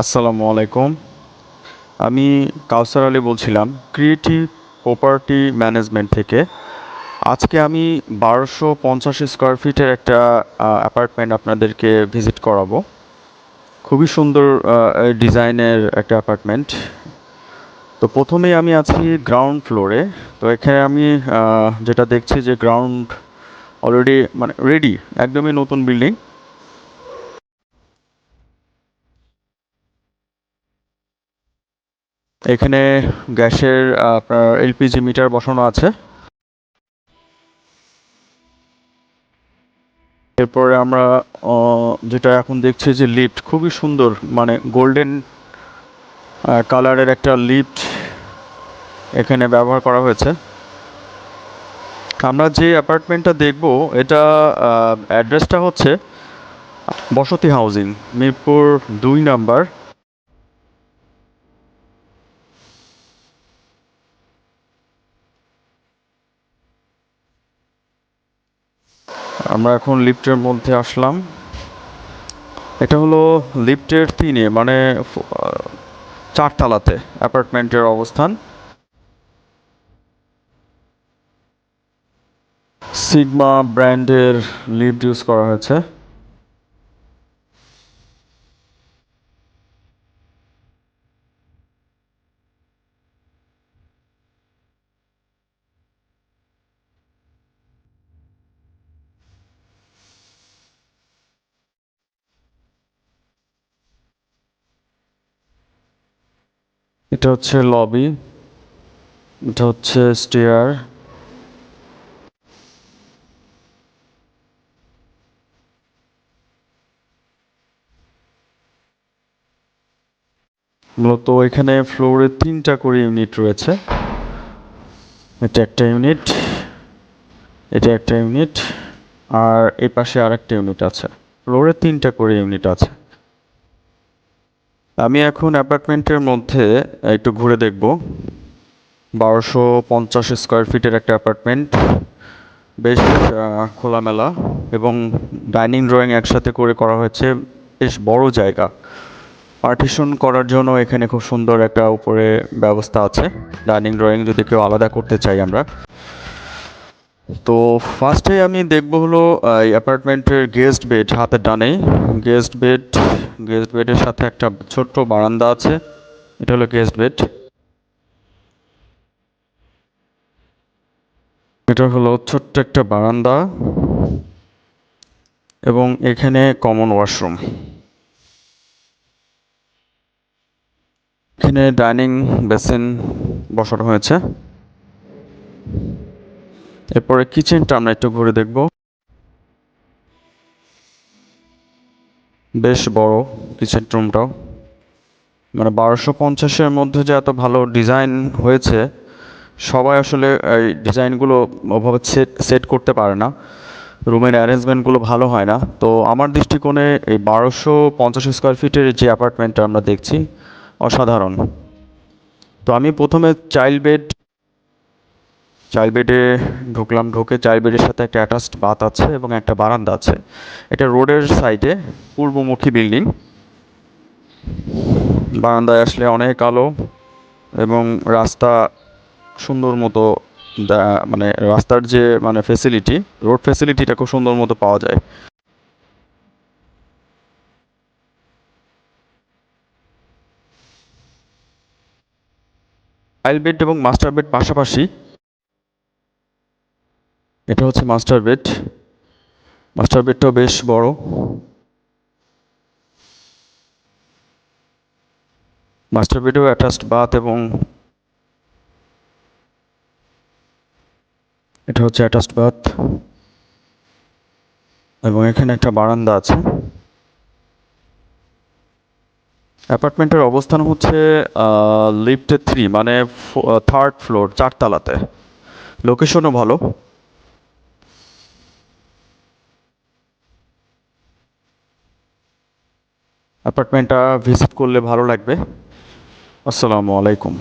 আসসালামু আলাইকুম। আমি কাউসার আলী বলছিলাম ক্রিয়েটিভ প্রপার্টি ম্যানেজমেন্ট থেকে। আজকে আমি 1250 স্কোয়ার ফিটের একটা অ্যাপার্টমেন্ট আপনাদেরকে ভিজিট করাবো। খুবই সুন্দর ডিজাইনের একটা অ্যাপার্টমেন্ট। তো প্রথমেই আমি আছি গ্রাউন্ড ফ্লোরে। তো এখানে আমি যেটা দেখছি যে গ্রাউন্ড অলরেডি মানে রেডি, একদমই নতুন বিল্ডিং। এখানে গ্যাসের আপনার এলপিজি মিটার বসানো আছে। এরপরে আমরা যেটা এখন দেখছি যে লিফট খুবই সুন্দর, মানে গোল্ডেন কালারের একটা লিফট এখানে ব্যবহার করা হয়েছে। আমরা যে অ্যাপার্টমেন্টটা দেখব এটা অ্যাড্রেসটা হচ্ছে বসতি হাউজিং, মিরপুর 2 নাম্বার। আমরা এখন লিফটের মধ্যে আসলাম। এটা হলো লিফটের 3-এ, মানে 4 তলাতে অ্যাপার্টমেন্টের অবস্থান। সিগমা ব্র্যান্ডের লিফট ইউজ করা হয়েছে। এটা হচ্ছে লবি, এটা হচ্ছে স্টেয়ার। মূলত এখানে ফ্লোরে 3টা করে ইউনিট রয়েছে। এটা একটা ইউনিট, এটা একটা ইউনিট, আর এই পাশে আরেকটা ইউনিট আছে। ফ্লোরে 3টা করে ইউনিট আছে। আমি এখন অ্যাপার্টমেন্টের মধ্যে একটু ঘুরে দেখব। 1250 স্কোয়ার ফিটের একটা অ্যাপার্টমেন্ট, বেশ খোলামেলা, এবং ডাইনিং ড্রয়িং একসাথে করে করা হয়েছে। বেশ বড় জায়গা, পার্টিশন করার জন্য এখানে খুব সুন্দর একটা উপরে ব্যবস্থা আছে। ডাইনিং ড্রয়িং যদি কেউ আলাদা করতে চাই আমরা। তো ফার্স্টে আমি দেখব হলো এই অ্যাপার্টমেন্টের গেস্ট বেড হাতের ডানেই। গেস্ট বেড, গেস্ট বেডের সাথে একটা ছোট্ট বারান্দা আছে। এটা হলো গেস্ট বেড। এটা হলো ছোট্ট একটা বারান্দা, এবং এখানে কমন ওয়াশরুম। এখানে ডাইনিং বেসিন বসানো হয়েছে। এরপরে কিচেনটা আমরা একটু ঘুরে দেখব। বেশ বড় কিচেন রুমটাও, মানে 1250-এর মধ্যে যে এত ভালো ডিজাইন হয়েছে, সবাই আসলে এই ডিজাইনগুলো ওভাবে সেট সেট করতে পারে না। রুমের অ্যারেঞ্জমেন্টগুলো ভালো হয় না। তো আমার দৃষ্টিকোণে এই 1250 স্কোয়ার ফিটের যে অ্যাপার্টমেন্টটা আমরা দেখছি, অসাধারণ। তো আমি প্রথমে চাইল্ড বেডে ঢুকলাম। ঢুকে চাইল্ড বেডের সাথে একটা অ্যাটাচড বাথ আছে এবং একটা বারান্দা আছে। এটা রোডের সাইডে, পূর্বমুখী বিল্ডিং। বারান্দায় আসলে অনেক আলো, এবং রাস্তা সুন্দর মতো, মানে রাস্তার যে মানে ফেসিলিটি, রোড ফেসিলিটিটা খুব সুন্দর মতো পাওয়া যায়। চাইল্ড বেড এবং মাস্টার বেড পাশাপাশি। এটা হচ্ছে মাস্টার বেড। মাস্টার বেডটাও বেশ বড়। মাস্টার বেডেও অ্যাটাচড বাথ, এবং এটা হচ্ছে অ্যাটাচড বাথ, এবং এখানে একটা বারান্দা আছে। অ্যাপার্টমেন্টের অবস্থান হচ্ছে লিফটে 3, মানে 3rd ফ্লোর, 4 তলাতে। লোকেশনও ভালো। অ্যাপার্টমেন্টটা ভিজিট করলে ভালো লাগবে। আসসালামু আলাইকুম।